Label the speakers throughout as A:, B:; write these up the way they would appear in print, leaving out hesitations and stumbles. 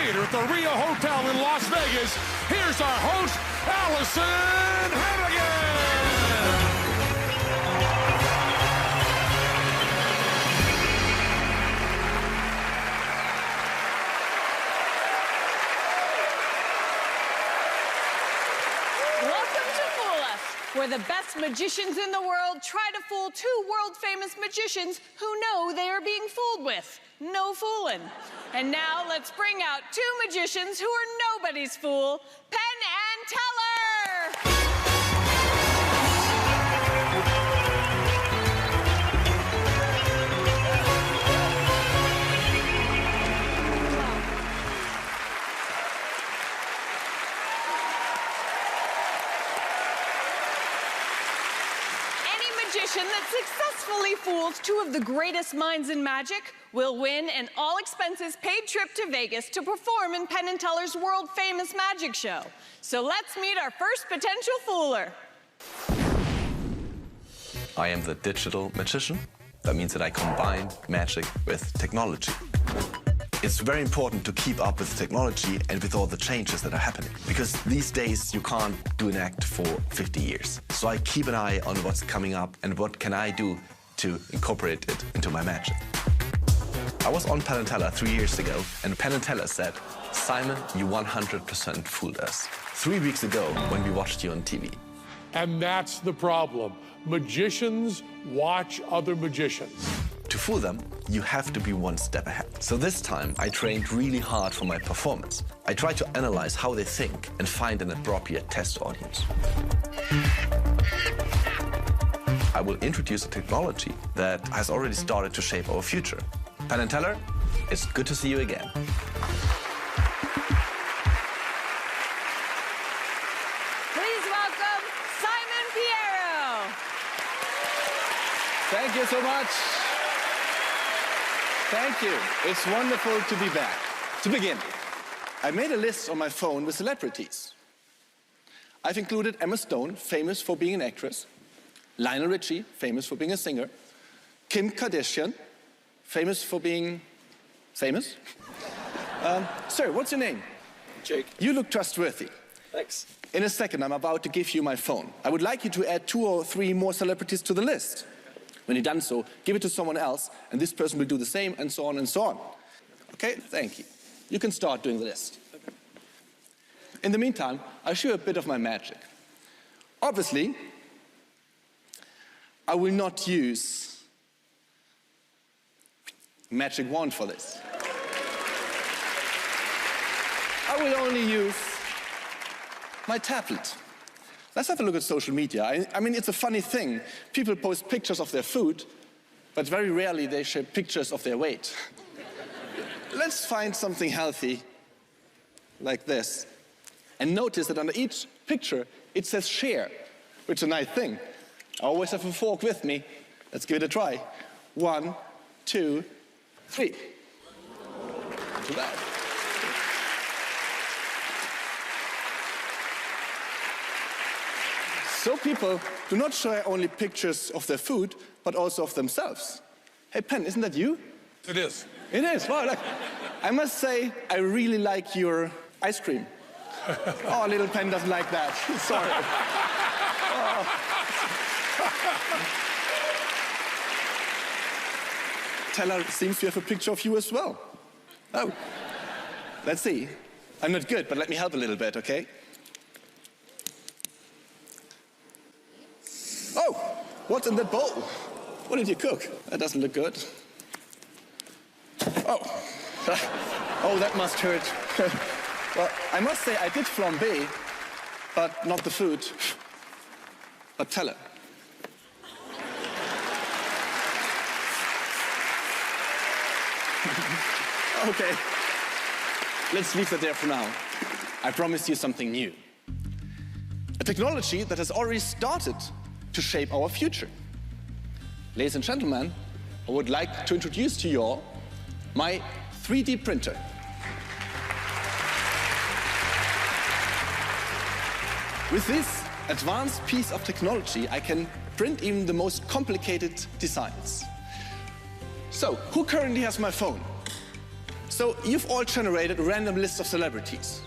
A: Theater at the Rio Hotel in Las Vegas, here's our host, Allison Hannigan!
B: Welcome to Fool Us, where the best magicians in the world try to fool two world-famous magicians who know they are being fooled with. No fooling. And now let's bring out two magicians who are nobody's fool, Penn and Teller! Magician that successfully fools two of the greatest minds in magic will win an all-expenses-paid trip to Vegas to perform in Penn and Teller's world-famous magic show. So let's meet our first potential fooler.
C: I am the digital magician. That means that I combine magic with technology. It's very important to keep up with technology and with all the changes that are happening. Because these days you can't do an act for 50 years. So I keep an eye on what's coming up and what can I do to incorporate it into my magic. I was on Penn Teller 3 years ago, and Penn Teller said, "Simon, you 100% fooled us." 3 weeks ago when we watched you on TV.
A: And that's the problem. Magicians watch other magicians.
C: To fool them, you have to be one step ahead. So this time, I trained really hard for my performance. I tried to analyze how they think and find an appropriate test audience. I will introduce a technology that has already started to shape our future. Penn and Teller, it's good to see you again.
B: Please welcome Simon Piero.
D: Thank you so much. Thank you. It's wonderful to be back. To begin, I made a list on my phone with celebrities. I've included Emma Stone, famous for being an actress, Lionel Richie, famous for being a singer, Kim Kardashian, famous for being famous. Sir, what's your name?
E: Jake.
D: You look trustworthy.
E: Thanks.
D: In a second, I'm about to give you my phone. I would like you to add 2 or 3 more celebrities to the list. When you've done so, give it to someone else, and this person will do the same, and so on and so on. Okay, thank you. You can start doing the list. Okay. In the meantime, I'll show you a bit of my magic. Obviously, I will not use magic wand for this. I will only use my tablet. Let's have a look at social media. I mean, it's a funny thing. People post pictures of their food, but very rarely they share pictures of their weight. Let's find something healthy, like this. And notice that under each picture, it says share, which is a nice thing. I always have a fork with me. Let's give it a try. 1, 2, 3. Not too bad. So people do not share only pictures of their food, but also of themselves. Hey, Penn, isn't that you?
A: It is.
D: It is. Wow, look. I must say, I really like your ice cream. Oh, little Penn doesn't like that. Sorry. Oh. Teller seems to have a picture of you as well. Oh. Let's see. I'm not good, but let me help a little bit, okay? Oh, what's in that bowl? What did you cook? That doesn't look good. Oh, oh, that must hurt. Well, I must say I did flambe, but not the food, but Teller. Okay, let's leave that there for now. I promise you something new. A technology that has already started to shape our future. Ladies and gentlemen, I would like to introduce to you all my 3D printer. With this advanced piece of technology, I can print even the most complicated designs. So, who currently has my phone? So you've all generated a random list of celebrities.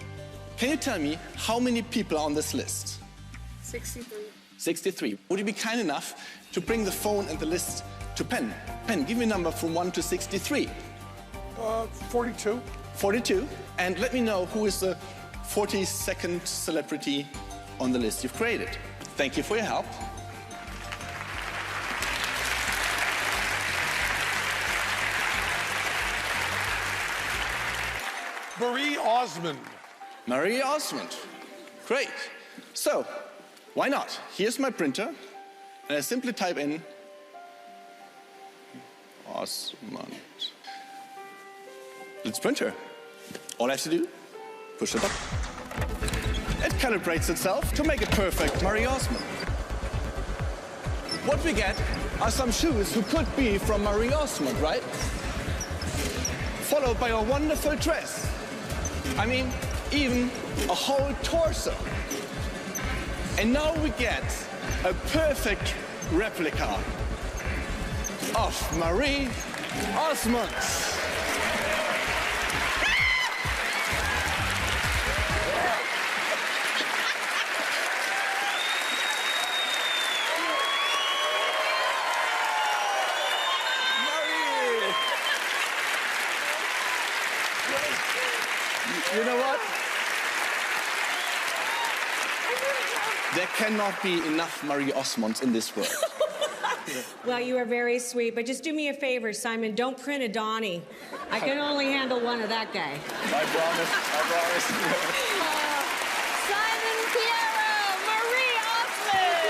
D: Can you tell me how many people are on this list?
E: 63.
D: 63. Would you be kind enough to bring the phone and the list to Penn? Penn, give me a number from 1 to 63.
A: 42.
D: 42. And let me know who is the 42nd celebrity on the list you've created. Thank you for your help.
A: Marie Osmond.
D: Marie Osmond. Great. So, why not? Here's my printer, and I simply type in Osmond. Let's print her. All I have to do, push the button. It calibrates itself to make it perfect Marie Osmond. What we get are some shoes who could be from Marie Osmond, right? Followed by a wonderful dress. I mean, even a whole torso. And now we get a perfect replica of Marie Osmond. You know what? There cannot be enough Marie Osmonds in this world.
F: Well, you are very sweet, but just do me a favor, Simon. Don't print a Donnie. I can only handle one of that guy.
D: I promise. I promise.
B: Simon Piero, Marie Osmond.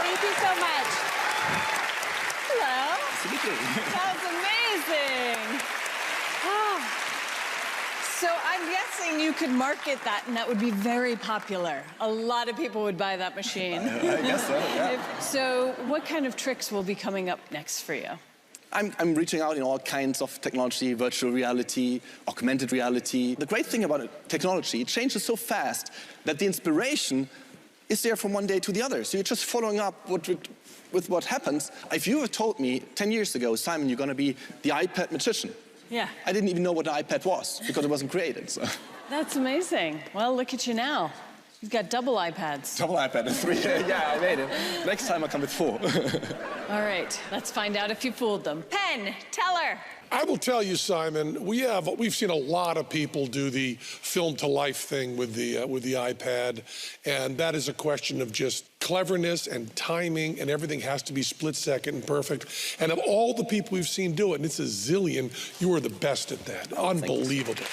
F: Thank you so much.
B: Hello. That's amazing. Oh. So I'm guessing you could market that and that would be very popular. A lot of people would buy that machine.
D: I guess so, yeah.
B: So what kind of tricks will be coming up next for you?
D: I'm reaching out in all kinds of technology, virtual reality, augmented reality. The great thing about technology, it changes so fast that the inspiration is there from one day to the other. So you're just following up with what happens. If you had told me 10 years ago, Simon, you're going to be the iPad magician,
B: Yeah.
D: I didn't even know what an iPad was because it wasn't created. So.
B: That's amazing. Well, look at you now. You've got double iPads.
D: Double iPad and 3. Yeah, I made it. Next time I come with 4.
B: All right, let's find out if you fooled them. Penn Teller.
A: I will tell you, Simon, we've seen a lot of people do the film to life thing with the iPad, and that is a question of just cleverness and timing, and everything has to be split second and perfect. And of all the people we've seen do it, and it's a zillion, you are the best at that.
D: Oh,
A: unbelievable.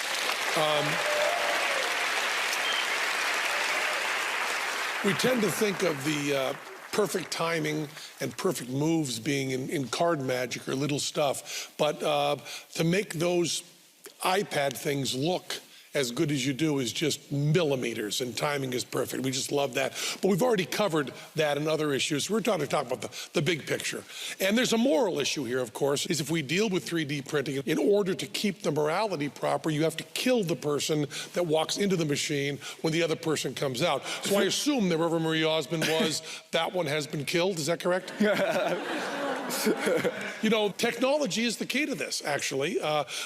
A: We tend to think of the perfect timing and perfect moves being in card magic or little stuff. But to make those iPad things look as good as you do is just millimeters, and timing is perfect. We just love that. But we've already covered that in other issues. We're trying to talk about the big picture. And there's a moral issue here, of course, is if we deal with 3D printing, in order to keep the morality proper, you have to kill the person that walks into the machine when the other person comes out. So I assume that wherever Marie Osmond was, that one has been killed. Is that correct? You know, technology is the key to this, actually.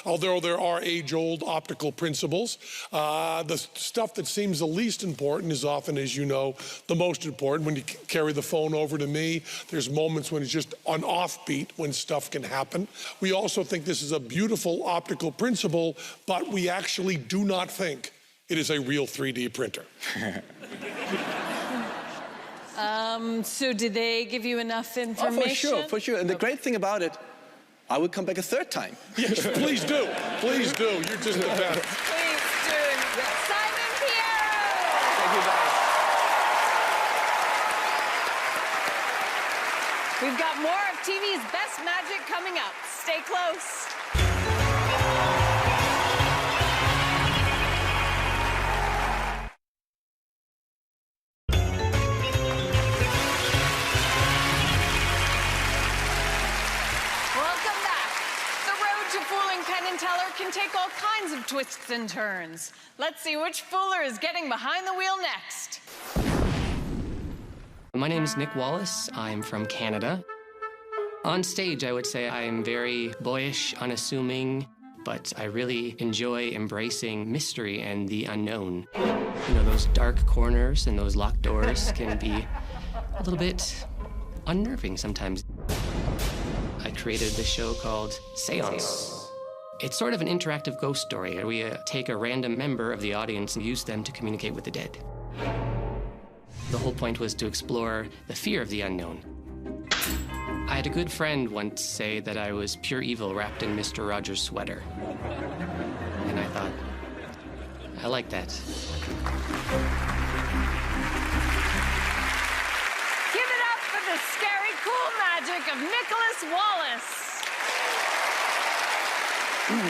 A: Although there are age-old optical principles, the stuff that seems the least important is often, as you know, the most important. When you carry the phone over to me, there's moments when it's just on offbeat when stuff can happen. We also think this is a beautiful optical principle, but we actually do not think it is a real 3D printer.
B: So did they give you enough information?
D: Oh, for sure. And the great thing about it, I will come back a third time.
A: Yes, please do. Please do. You're just the best.
B: Please do. Simon Piero!
D: Thank you, guys.
B: We've got more of TV's best magic coming up. Stay close. Welcome back. The road to fooling Penn and Teller can take all kinds of twists and turns. Let's see which fooler is getting behind the wheel next.
G: My name is Nick Wallace. I'm from Canada. On stage, I would say I'm very boyish, unassuming, but I really enjoy embracing mystery and the unknown. You know, those dark corners and those locked doors can be a little bit unnerving sometimes. I created this show called Seance. It's sort of an interactive ghost story. We take a random member of the audience and use them to communicate with the dead. The whole point was to explore the fear of the unknown. I had a good friend once say that I was pure evil wrapped in Mr. Rogers' sweater. And I thought, I like that.
B: Give it up for the scary, cool magic of Nicholas Wallace.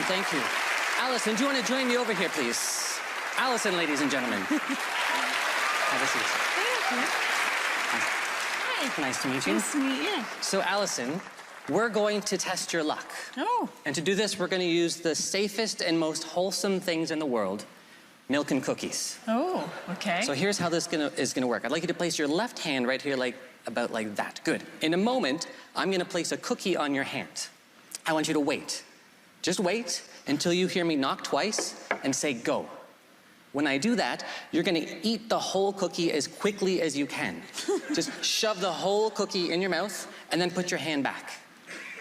E: Thank you. Allison, do you want to join me over here, please? Allison, ladies and gentlemen. Have a seat.
B: Thank you.
E: Hi. Nice to meet you.
B: Nice to meet you.
E: So, Allison, we're going to test your luck.
B: Oh.
E: And to do this, we're going to use the safest and most wholesome things in the world, milk and cookies.
B: Oh, okay.
E: So here's how this is gonna work. I'd like you to place your left hand right here, about like that. Good. In a moment, I'm gonna place a cookie on your hand. I want you to wait. Just wait until you hear me knock twice and say go. When I do that, you're gonna eat the whole cookie as quickly as you can. Just shove the whole cookie in your mouth and then put your hand back.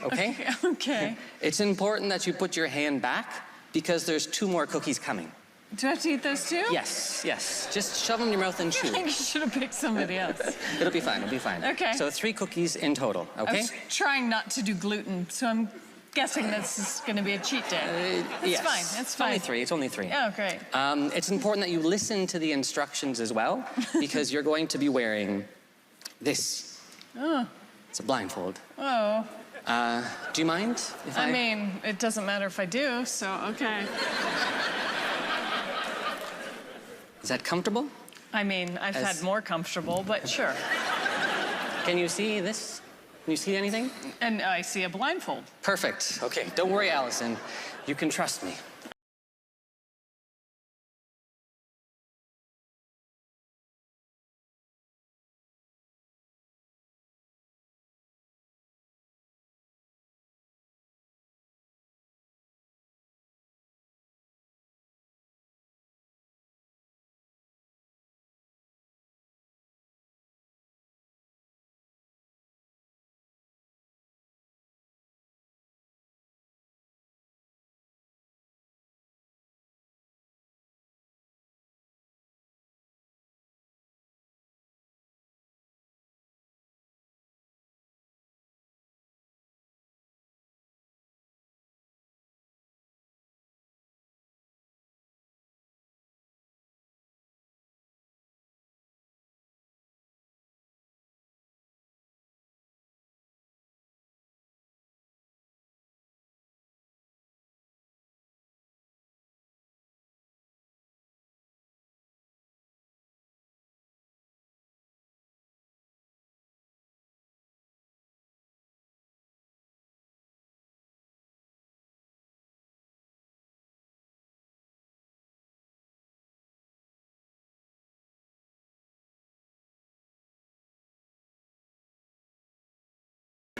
E: Okay?
B: Okay.
E: It's important that you put your hand back because there's 2 more cookies coming.
B: Do I have to eat those too?
E: Yes, yes. Just shove them in your mouth and chew.
B: I think you should have picked somebody else.
E: It'll be fine, it'll be fine.
B: Okay.
E: So 3 cookies in total,
B: I
E: okay?
B: was trying not to do gluten, so I'm guessing this is going to be a cheat day. It's
E: yes.
B: fine, it's fine.
E: It's only 3.
B: Oh, great.
E: It's important that you listen to the instructions as well, because you're going to be wearing this.
B: Oh.
E: It's a blindfold.
B: Oh.
E: Do you mind if I...
B: I mean, it doesn't matter if I do, so okay.
E: Is that comfortable?
B: I mean, I've had more comfortable, but sure.
E: Can you see this? Can you see anything?
B: And I see a blindfold.
E: Perfect. Okay, don't worry, Allison. You can trust me.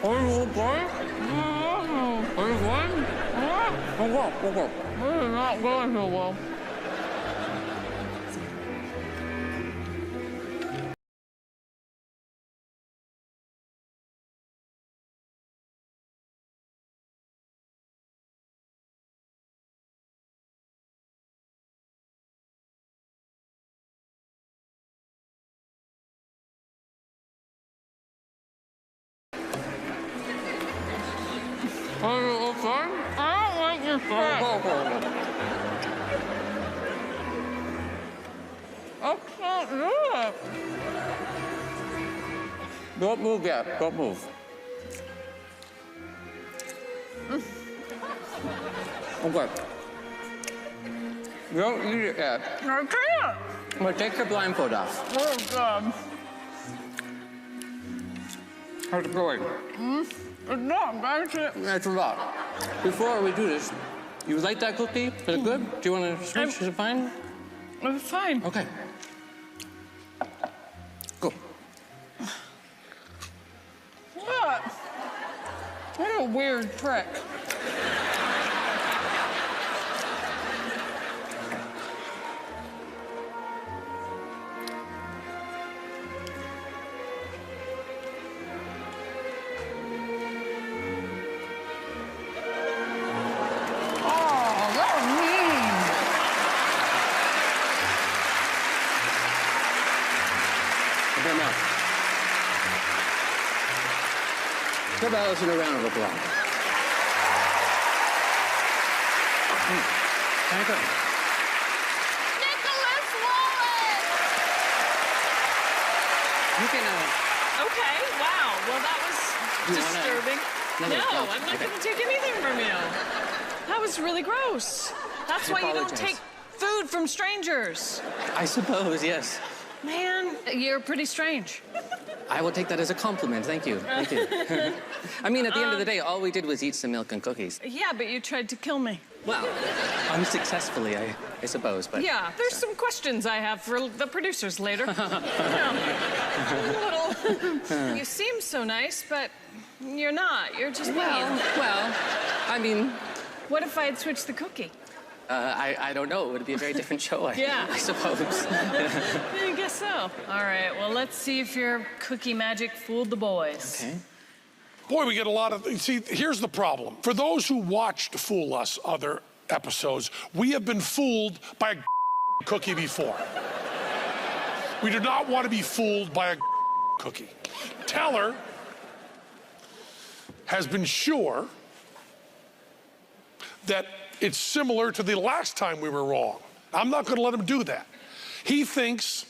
B: Are you going? Are you going? We'll go. We're not going so well. Are you okay? I don't like your friend. I can't do it.
E: Don't move yet. Don't move. Okay. Don't eat it yet.
B: I can't.
E: I'm gonna take your blindfold off.
B: Oh, God.
E: How's it going?
B: It's not bad.
E: That's a lot. Before we do this, you like that cookie? Is it good? Do you want to switch? Is it fine?
B: It's fine.
E: Okay. Go.
B: What? What a weird trick.
E: Give Allison a round of applause. Thank you.
B: Nicholas Wallace!
E: You can,
B: Okay, wow. Well, that was
E: You wanna-
B: disturbing.
E: No,
B: No,
E: no,
B: I'm not
E: okay.
B: going to take anything from you. That was really gross. That's why you don't
E: apologize.
B: take food from strangers.
E: I suppose, yes.
B: Man, you're pretty strange.
E: I will take that as a compliment. Thank you. Thank you. I mean, at the end of the day, all we did was eat some milk and cookies.
B: Yeah, but you tried to kill me.
E: Well, unsuccessfully, I suppose, but...
B: Yeah, there's some questions I have for the producers later. Yeah. You seem so nice, but you're not. You're just mean.
E: Well, I mean,
B: What if I had switched the cookie?
E: I don't know. It would be a very different show,
B: Yeah.
E: I suppose.
B: I guess so. All right, well, let's see if your cookie magic fooled the boys.
E: Okay.
A: Boy, we get a lot of, see, here's the problem. For those who watched Fool Us other episodes, we have been fooled by a cookie before. We do not want to be fooled by a cookie. Teller has been sure that it's similar to the last time we were wrong. I'm not going to let him do that. He thinks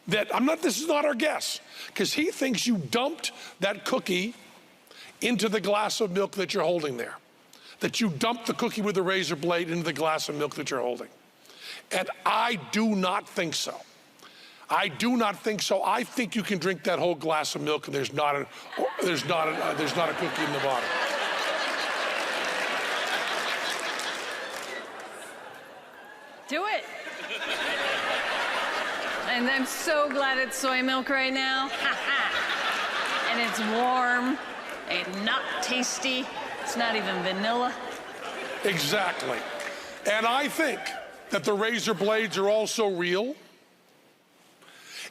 A: that, this is not our guess, because he thinks you dumped that cookie into the glass of milk that you're holding there. That you dumped the cookie with the razor blade into the glass of milk that you're holding. And I do not think so. I do not think so. I think you can drink that whole glass of milk and there's not a cookie in the bottom.
B: Do it. And I'm so glad it's soy milk right now. And it's warm and not tasty. It's not even vanilla.
A: Exactly. And I think that the razor blades are also real.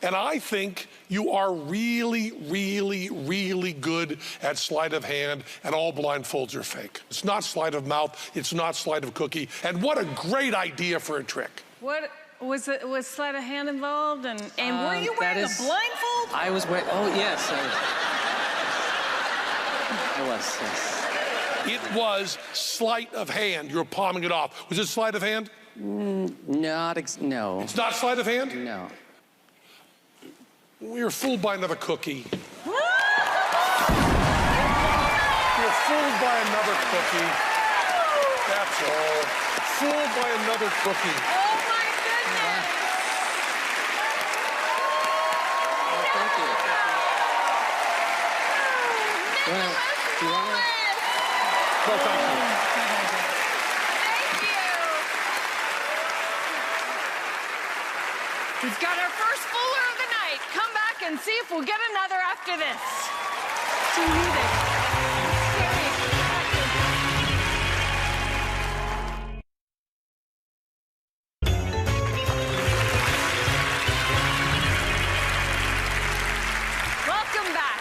A: And I think you are really, really, really good at sleight of hand, and all blindfolds are fake. It's not sleight of mouth, it's not sleight of cookie. And what a great idea for a trick.
B: What was sleight of hand involved? And were you wearing a blindfold?
E: I was wearing, oh, yes. I was, yes.
A: It was sleight of hand. You were palming it off. Was it sleight of hand?
E: No.
A: It's not sleight of hand?
E: No.
A: We were fooled by another cookie. We were fooled by another cookie. That's all. Fooled by another cookie.
B: Oh my goodness!
E: Oh, thank you. Well, do you want to...
A: Well, thank you.
B: Thank you. We've got our first fooler of the night. Come back and see if we'll get another after this. Do you need it? Welcome back.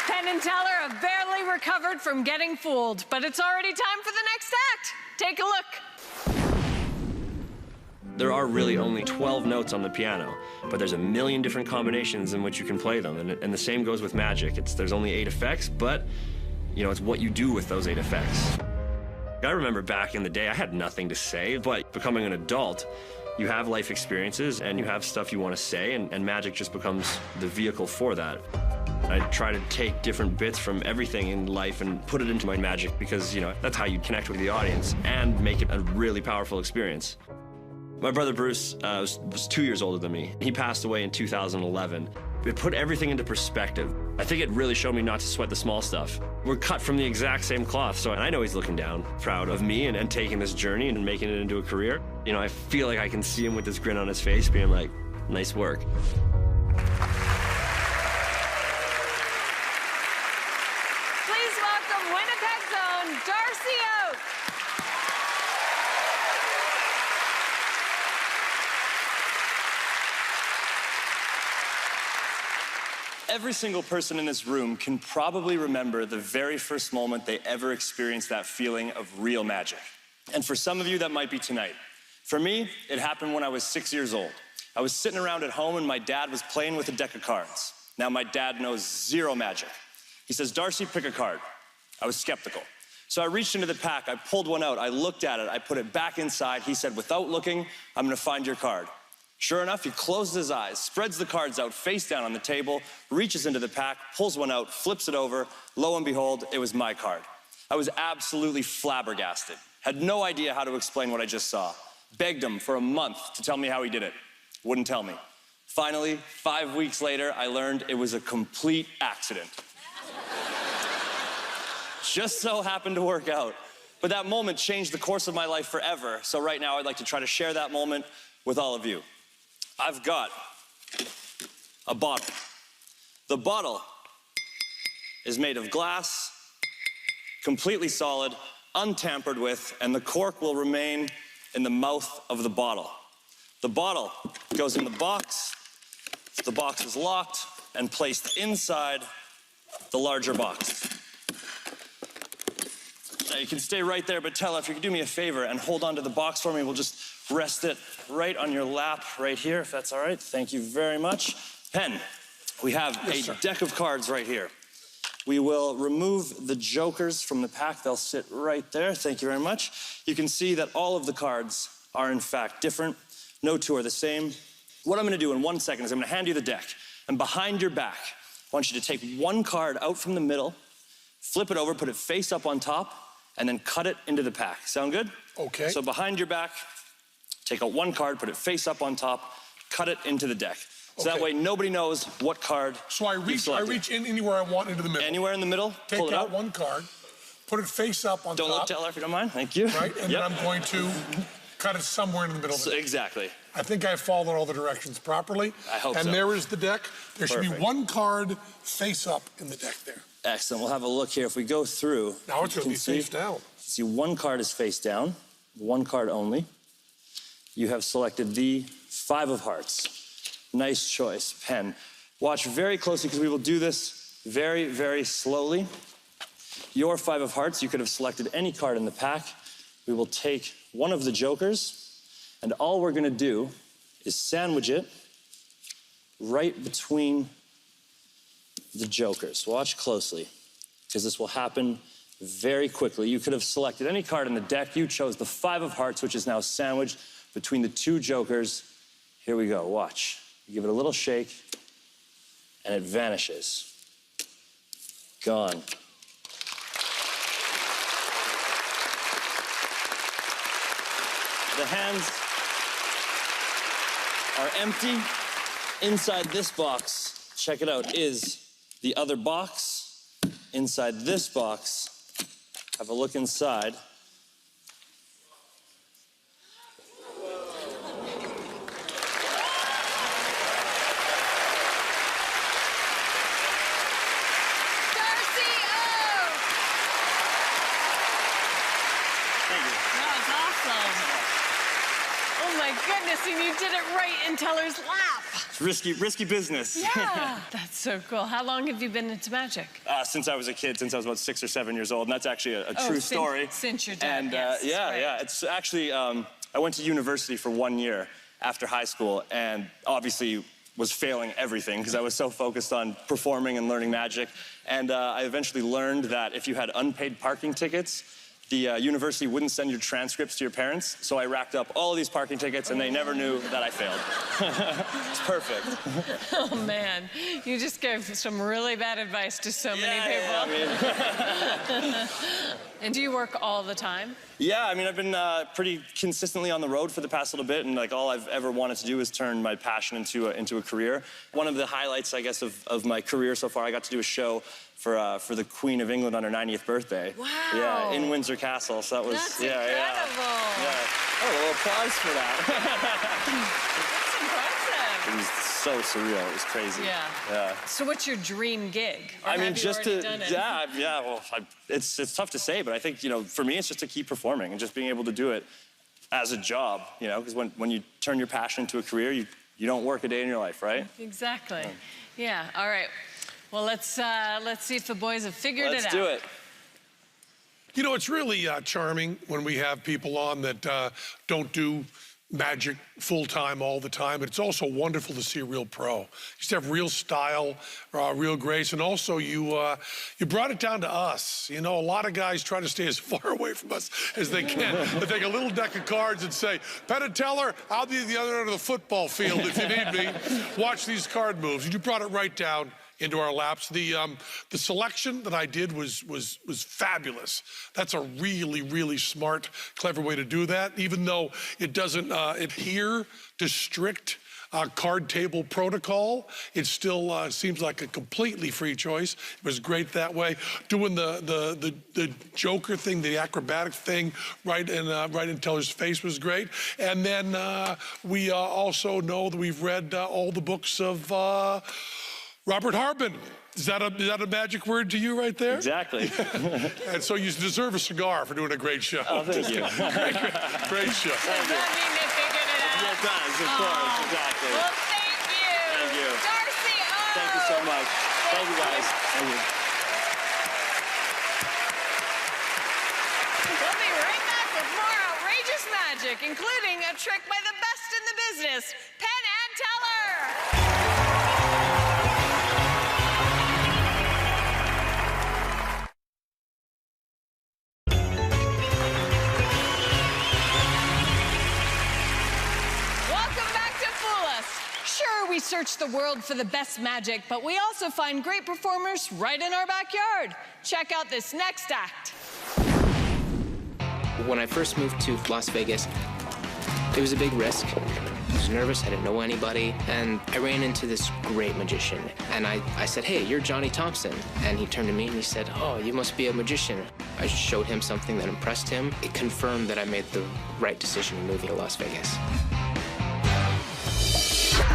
B: Penn and Teller have barely recovered from getting fooled, but it's already time for the next act. Take a look.
H: There are really only 12 notes on the piano, but there's a million different combinations in which you can play them, and the same goes with magic. There's only 8 effects, but, you know, it's what you do with those 8 effects. I remember back in the day, I had nothing to say, but becoming an adult, you have life experiences, and you have stuff you want to say, and magic just becomes the vehicle for that. I try to take different bits from everything in life and put it into my magic because, you know, that's how you connect with the audience and make it a really powerful experience. My brother Bruce was 2 years older than me. He passed away in 2011. It put everything into perspective. I think it really showed me not to sweat the small stuff. We're cut from the exact same cloth, so I know he's looking down, proud of me and taking this journey and making it into a career. You know, I feel like I can see him with this grin on his face being like, nice work.
B: Please welcome Winnipeg's own Darcy Oak.
I: Every single person in this room can probably remember the very first moment they ever experienced that feeling of real magic. And for some of you, that might be tonight. For me, it happened when I was 6 years old. I was sitting around at home and my dad was playing with a deck of cards. Now, my dad knows zero magic. He says, Darcy, pick a card. I was skeptical. So I reached into the pack, I pulled one out, I looked at it, I put it back inside. He said, without looking, I'm gonna find your card. Sure enough, he closes his eyes, spreads the cards out face down on the table, reaches into the pack, pulls one out, flips it over. Lo and behold, it was my card. I was absolutely flabbergasted. Had no idea how to explain what I just saw. Begged him for a month to tell me how he did it. Wouldn't tell me. Finally, 5 weeks later, I learned it was a complete accident. Just so happened to work out. But that moment changed the course of my life forever. So right now, I'd like to try to share that moment with all of you. I've got a bottle. The bottle is made of glass, completely solid, untampered with, and the cork will remain in the mouth of the bottle. The bottle goes in the box. The box is locked and placed inside the larger box. Now you can stay right there, but Teller, if you could do me a favor and hold on to the box for me, we'll just rest it right on your lap right here, if that's all right. Thank you very much. Penn, we have a deck of cards right here. We will remove the jokers from the pack. They'll sit right there. Thank you very much. You can see that all of the cards are in fact different. No two are the same. What I'm gonna do in 1 second is I'm gonna hand you the deck, and behind your back, I want you to take one card out from the middle, flip it over, put it face up on top, and then cut it into the pack. Sound good?
A: Okay.
I: So behind your back, take out one card, put it face up on top, cut it into the deck. So that way nobody knows what card.
A: So I reach in anywhere I want into the middle.
I: Anywhere in the middle, pull it
A: Take
I: out.
A: out one card, put it face up on top.
I: Don't look, Teller, if you don't mind. Thank you.
A: Right, and then I'm going to cut it somewhere in the middle of it.
I: Exactly.
A: I think I followed all the directions properly.
I: I hope so.
A: And there is the deck. There should be
I: Perfect.
A: one card face up in the deck there.
I: Excellent. We'll have a look here. If we go through,
A: Now it's going to be
I: you can
A: face down.
I: see one card is face down, one card only. You have selected the 5 of hearts. Nice choice, Penn. Watch very closely because we will do this very, very slowly. Your 5 of hearts, you could have selected any card in the pack. We will take one of the jokers, and all we're gonna do is sandwich it right between the jokers. Watch closely, because this will happen very quickly. You could have selected any card in the deck. You chose the 5 of hearts, which is now sandwiched between the 2 jokers. Here we go, watch. You give it a little shake, and it vanishes. Gone. The hands are empty. Inside this box, check it out, is the other box. Inside this box, have a look inside.
B: And you did it right in Teller's lap.
I: It's risky business.
B: Yeah, that's so cool. How long have you been into magic?
I: Since I was a kid, since I was about 6 or 7 years old, and that's actually a true story.
B: Since your dad,
I: and,
B: yes.
I: Yeah. It's actually, I went to university for 1 year after high school, and obviously was failing everything because I was so focused on performing and learning magic. And I eventually learned that if you had unpaid parking tickets, the university wouldn't send your transcripts to your parents, so I racked up all of these parking tickets, and they never knew that I failed. It's perfect.
B: Oh, man. You just gave some really bad advice to so many people.
I: Yeah, I mean...
B: And do you work all the time?
I: Yeah, I mean, I've been pretty consistently on the road for the past little bit, and like all I've ever wanted to do is turn my passion into a career. One of the highlights, I guess, of my career so far, I got to do a show for the Queen of England on her 90th birthday.
B: Wow.
I: Yeah, in Windsor Castle. So that was
B: That's
I: incredible. Yeah. Oh, a little applause for that.
B: That's impressive.
I: It was so surreal. It was crazy.
B: Yeah. So what's your dream gig? Or
I: I mean,
B: have you
I: just
B: already
I: to,
B: done it?
I: yeah. Well, it's tough to say, but I think, you know, for me, it's just to keep performing and just being able to do it as a job, you know, because when you turn your passion into a career, you don't work a day in your life, right?
B: Exactly. Yeah. All right. Well, let's see if the boys have figured it out.
I: Let's do it.
A: You know, it's really charming when we have people on that don't do magic full-time all the time, but it's also wonderful to see a real pro. You just have real style, real grace, and also you brought it down to us. You know, a lot of guys try to stay as far away from us as they can. They take a little deck of cards and say, Penn Teller, I'll be at the other end of the football field if you need me. Watch these card moves. And you brought it right down into our laps. The selection that I did was fabulous. That's a really, really smart, clever way to do that, even though it doesn't adhere to strict card table protocol. It still seems like a completely free choice. It was great that way. Doing the Joker thing, the acrobatic thing, right in Teller's face was great. And then we also know that we've read all the books of Robert Harbin. Is that a magic word to you right there?
I: Exactly.
A: And so you deserve a cigar for doing a great show.
I: Oh, thank you.
A: Great show.
B: Does that mean they figured it out?
I: It does, of course, exactly.
B: Well, thank you.
I: Thank you.
B: Darcy,
I: Thank you so much. Thank you, guys. Thank you.
B: We'll be right back with more outrageous magic, including a trick by the best in the business, Penn and Teller. Sure, we search the world for the best magic, but we also find great performers right in our backyard. Check out this next act.
G: When I first moved to Las Vegas, it was a big risk. I was nervous, I didn't know anybody, and I ran into this great magician. And I said, hey, you're Johnny Thompson. And he turned to me and he said, oh, you must be a magician. I showed him something that impressed him. It confirmed that I made the right decision in moving to Las Vegas.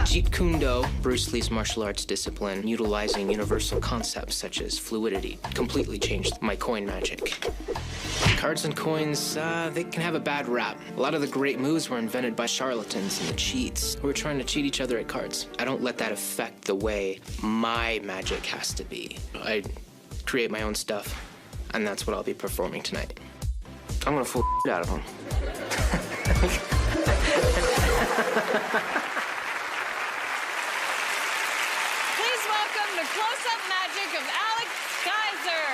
G: Jeet Kune Do, Bruce Lee's martial arts discipline, utilizing universal concepts such as fluidity, completely changed my coin magic. Cards and coins, they can have a bad rap. A lot of the great moves were invented by charlatans and the cheats who were trying to cheat each other at cards. I don't let that affect the way my magic has to be. I create my own stuff, and that's what I'll be performing tonight. I'm gonna fool out of them.
B: The close-up magic of Alex Geyser.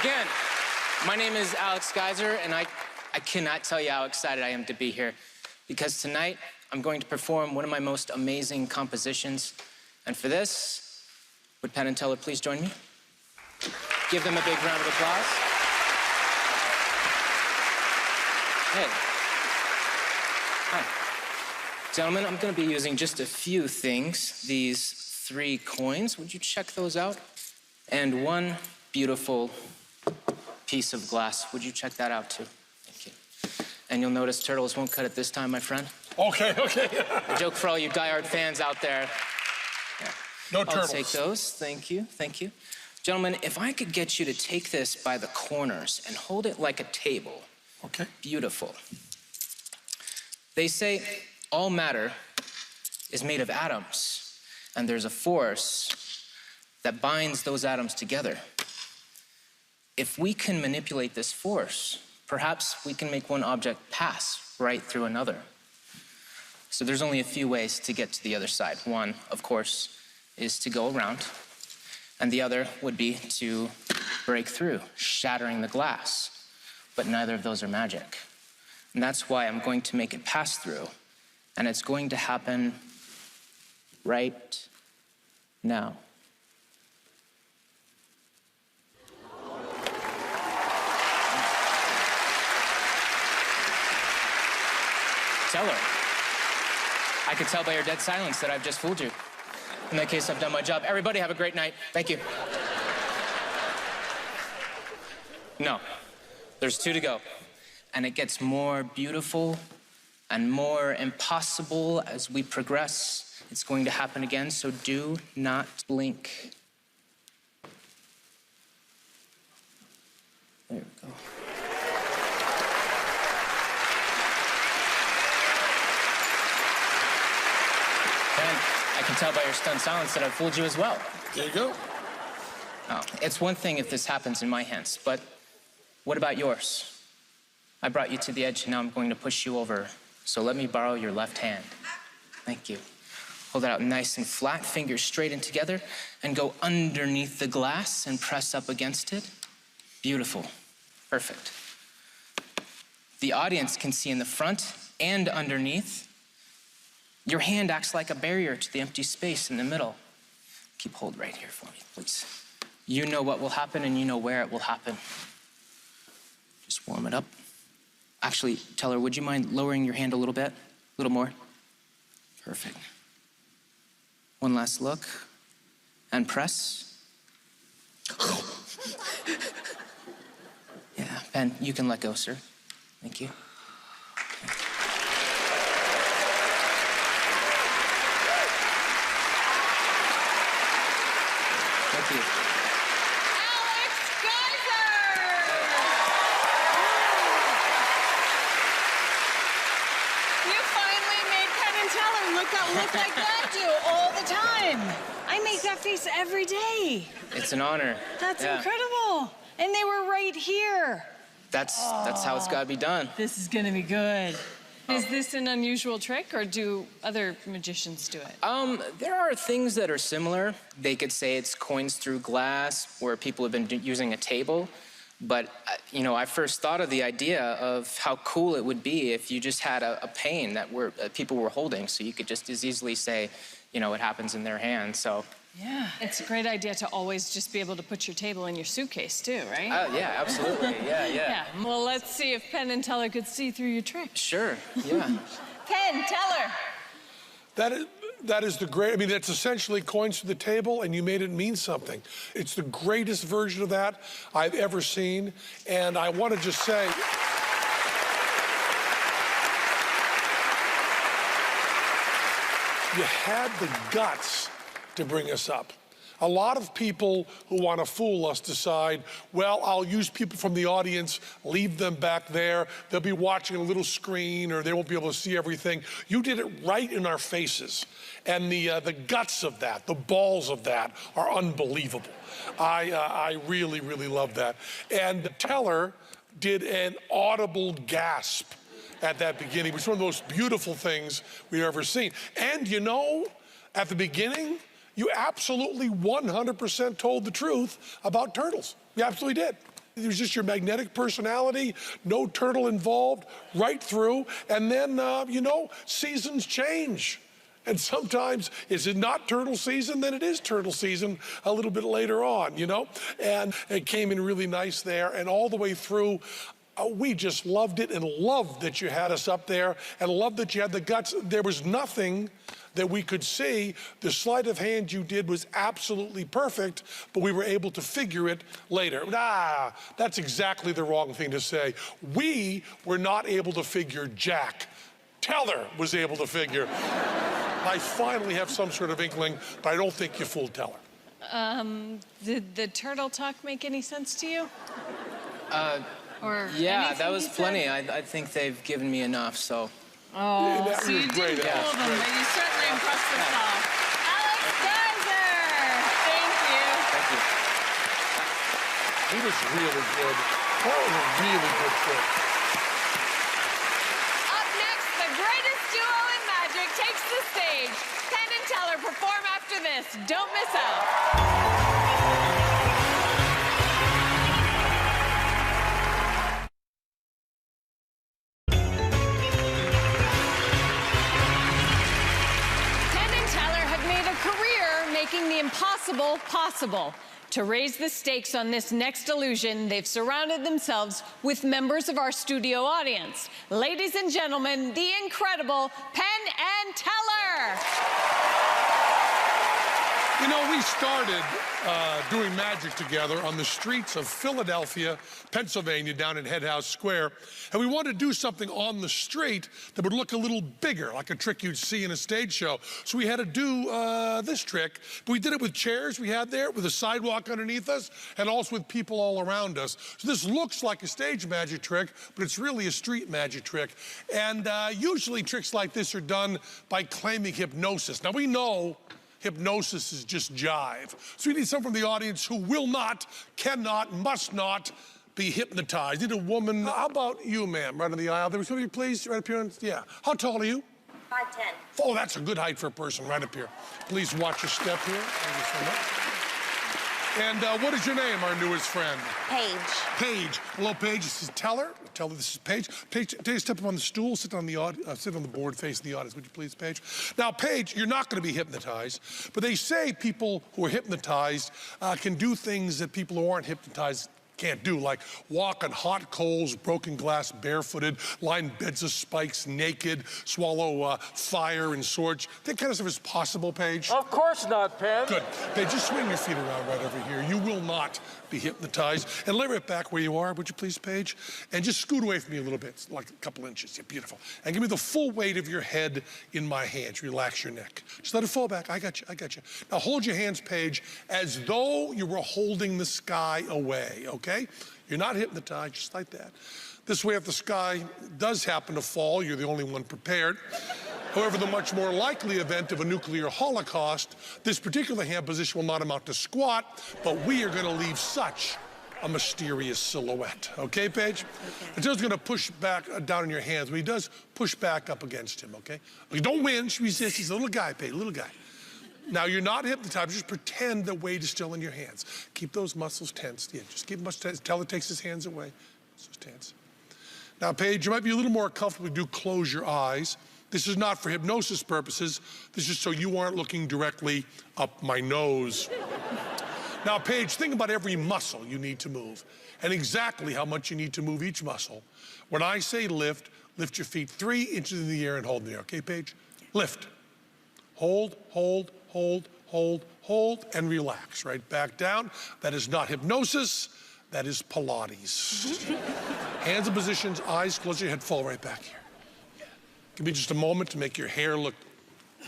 G: Again, my name is Alex Geyser, and I cannot tell you how excited I am to be here, because tonight I'm going to perform one of my most amazing compositions. And for this, would Penn and Teller please join me? Give them a big round of applause. Hey. Hi. Gentlemen, I'm going to be using just a few things. These 3 coins, would you check those out? And 1 beautiful piece of glass. Would you check that out too? Thank you. And you'll notice turtles won't cut it this time, my friend.
A: Okay.
G: A joke for all you diehard fans out there. Yeah.
A: No turtles.
G: I'll take those. Thank you. Gentlemen, if I could get you to take this by the corners and hold it like a table.
A: Okay.
G: Beautiful. They say all matter is made of atoms, and there's a force that binds those atoms together. If we can manipulate this force, perhaps we can make one object pass right through another. So there's only a few ways to get to the other side. One, of course, is to go around, and the other would be to break through, shattering the glass. But neither of those are magic. And that's why I'm going to make it pass through. And it's going to happen right now. Teller, I could tell by your dead silence that I've just fooled you. In that case, I've done my job. Everybody have a great night. Thank you. No, there's 2 to go. And it gets more beautiful and more impossible as we progress. It's going to happen again, so do not blink. There we go. And I can tell by your stunned silence that I've fooled you as well.
A: There you go.
G: Oh, it's one thing if this happens in my hands, but what about yours?
J: I brought you to the edge, and now I'm going to push you over. So let me borrow your left hand. Thank you. Hold it out nice and flat, fingers straight in together, and go underneath the glass and press up against it. Beautiful. Perfect. The audience can see in the front and underneath. Your hand acts like a barrier to the empty space in the middle. Keep hold right here for me, please. You know what will happen, and you know where it will happen. Just warm it up. Actually, Teller, would you mind lowering your hand a little bit? A little more? Perfect. One last look. And press. Yeah, Penn, you can let go, sir. Thank you. Thank you.
B: Alex Geyser! You finally made Penn and Teller look like I do all the time. I make that face every day.
J: It's an honor.
B: That's
J: Yeah.
B: incredible. And they were right here.
J: That's how it's gotta be done.
B: This is gonna be good. Is this an unusual trick, or do other magicians do it?
J: There are things that are similar. They could say it's coins through glass, where people have been using a table. But, you know, I first thought of the idea of how cool it would be if you just had a pane that people were holding, so you could just as easily say, you know, it happens in their hand, so.
B: Yeah. It's a great idea to always just be able to put your table in your suitcase, too, right?
J: Yeah, absolutely, yeah.
B: Well, let's see if Penn and Teller could see through your trick.
J: Sure, yeah.
B: Penn, Teller.
A: That is the great, I mean, that's essentially coins to the table, and you made it mean something. It's the greatest version of that I've ever seen, and I want to just say, you had the guts to bring us up. A lot of people who want to fool us decide, well, I'll use people from the audience, leave them back there, they'll be watching a little screen, or they won't be able to see everything. You did it right in our faces. And the guts of that, the balls of that are unbelievable. I really, really love that. And Teller did an audible gasp at that beginning, which is one of the most beautiful things we've ever seen. And you know, at the beginning, you absolutely 100% told the truth about turtles. You absolutely did. It was just your magnetic personality, no turtle involved, right through. And then, you know, seasons change. And sometimes, is it not turtle season? Then it is turtle season a little bit later on, you know? And it came in really nice there. And all the way through, we just loved it, and loved that you had us up there, and loved that you had the guts. There was nothing that we could see. The sleight of hand you did was absolutely perfect, but we were able to figure it later. That's exactly the wrong thing to say. We were not able to figure Jack. Teller was able to figure. I finally have some sort of inkling, but I don't think you fooled Teller.
B: Did the turtle talk make any sense to you? Or
J: yeah, that was plenty. I think they've given me enough, so.
B: Oh,
A: that
B: so you
A: was great,
B: didn't fool them, but you certainly impressed us all. Alex Geyser! Thank you.
J: Thank you.
A: He was really good. That was a really good trick.
B: Up next, the greatest duo in magic takes the stage. Penn and Teller perform after this. Don't miss out. Making the impossible possible. To raise the stakes on this next illusion, they've surrounded themselves with members of our studio audience. Ladies and gentlemen, the incredible Penn and Teller.
A: You know, we started doing magic together on the streets of Philadelphia, Pennsylvania, down in Head House Square. And we wanted to do something on the street that would look a little bigger, like a trick you'd see in a stage show. So we had to do this trick. But we did it with chairs we had there, with a sidewalk underneath us, and also with people all around us. So this looks like a stage magic trick, but it's really a street magic trick. And usually tricks like this are done by claiming hypnosis. Now, we know hypnosis is just jive. So we need someone from the audience who will not, cannot, must not be hypnotized. Need a woman. How about you, ma'am, right in the aisle? There was somebody, please, right up here. Yeah. How tall are you?
K: 5'10".
A: Oh, that's a good height for a person, right up here. Please watch your step here. Thank you so much. And what is your name, our newest friend?
K: Paige.
A: Paige. Hello, Paige. This is Teller. Teller, this is Paige. Paige, take a step up on the stool. Sit on the board facing the audience, would you please, Paige? Now, Paige, you're not going to be hypnotized, but they say people who are hypnotized can do things that people who aren't hypnotized can't do, like walk on hot coals, broken glass, barefooted, lie in beds of spikes, naked, swallow fire and swords. That kind of stuff is possible, Paige?
L: Of course not, Penn.
A: Good. Paige, just swing your feet around right over here. You will not be hypnotized. And lay right back where you are, would you please, Paige? And just scoot away from me a little bit, like a couple inches. Yeah, beautiful. And give me the full weight of your head in my hands. Relax your neck. Just let it fall back. I got you. I got you. Now hold your hands, Paige, as though you were holding the sky away, okay? You're not hypnotized, just like that. This way, if the sky does happen to fall, you're the only one prepared. However, the much more likely event of a nuclear holocaust, this particular hand position will not amount to squat, but we are going to leave such a mysterious silhouette. Okay, Paige? Okay. Until's going to push back down in your hands. When he does, push back up against him, okay? You don't winch, resist. He's a little guy, Paige, little guy. Now, you're not hypnotized. Just pretend the weight is still in your hands. Keep those muscles tensed. Yeah, just keep them tensed. Teller takes his hands away. Just tense. Now, Paige, you might be a little more comfortable if you do close your eyes. This is not for hypnosis purposes. This is so you aren't looking directly up my nose. Now, Paige, think about every muscle you need to move and exactly how much you need to move each muscle. When I say lift, lift your feet 3 inches in the air and hold in the air. Okay, Paige? Lift. Hold, hold, hold, hold, hold, and relax. Right back down. That is not hypnosis. That is Pilates. Hands in positions, eyes closed, your head fall right back here. Yeah. Give me just a moment to make your hair look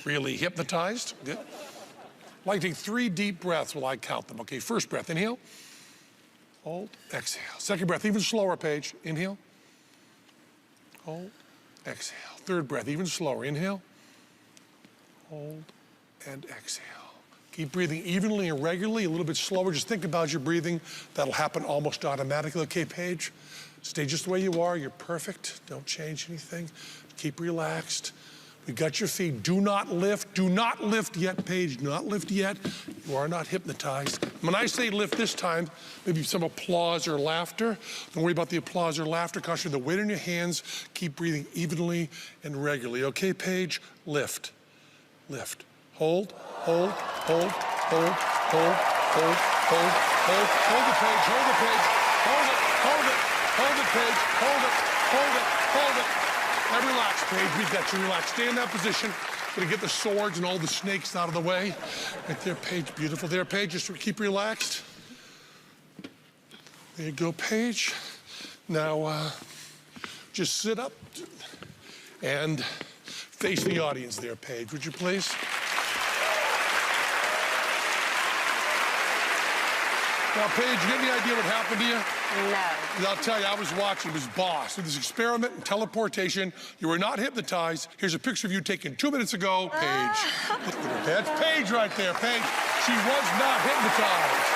A: really hypnotized. Good. I'd like to take 3 deep breaths while I count them. Okay, first breath, inhale. Hold, exhale. Second breath, even slower, Paige. Inhale. Hold, exhale. Third breath, even slower. Inhale. Hold, and exhale. Keep breathing evenly and regularly, a little bit slower. Just think about your breathing. That'll happen almost automatically. Okay, Paige? Stay just the way you are. You're perfect. Don't change anything. Keep relaxed. We got your feet. Do not lift. Do not lift yet, Paige. Do not lift yet. You are not hypnotized. When I say lift this time, maybe some applause or laughter. Don't worry about the applause or laughter. Concentrate the weight in your hands. Keep breathing evenly and regularly. Okay, Paige? Lift. Lift. Hold, hold, hold, hold, hold, hold, hold, hold, hold the page, hold the page, hold it, hold it, hold it, Paige, hold it, hold it, hold it. Now relax, Paige, we got you, relax. Stay in that position. Gonna get the swords and all the snakes out of the way. Right there, Paige, beautiful. There, Paige, just keep relaxed. There you go, Paige. Now, just sit up and face the audience there, Paige, would you please? Now, Paige, you get any idea what happened to you?
K: No.
A: I'll tell you, I was watching. It was Boss. With this experiment in teleportation, you were not hypnotized. Here's a picture of you taken 2 minutes ago. Paige. Look at her. That's Paige right there. Paige. She was not hypnotized.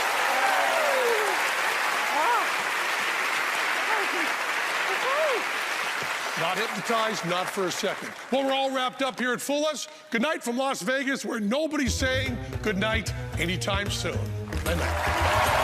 A: Not hypnotized, not for a second. Well, we're all wrapped up here at Fool Us. Good night from Las Vegas, where nobody's saying good night anytime soon. Good night.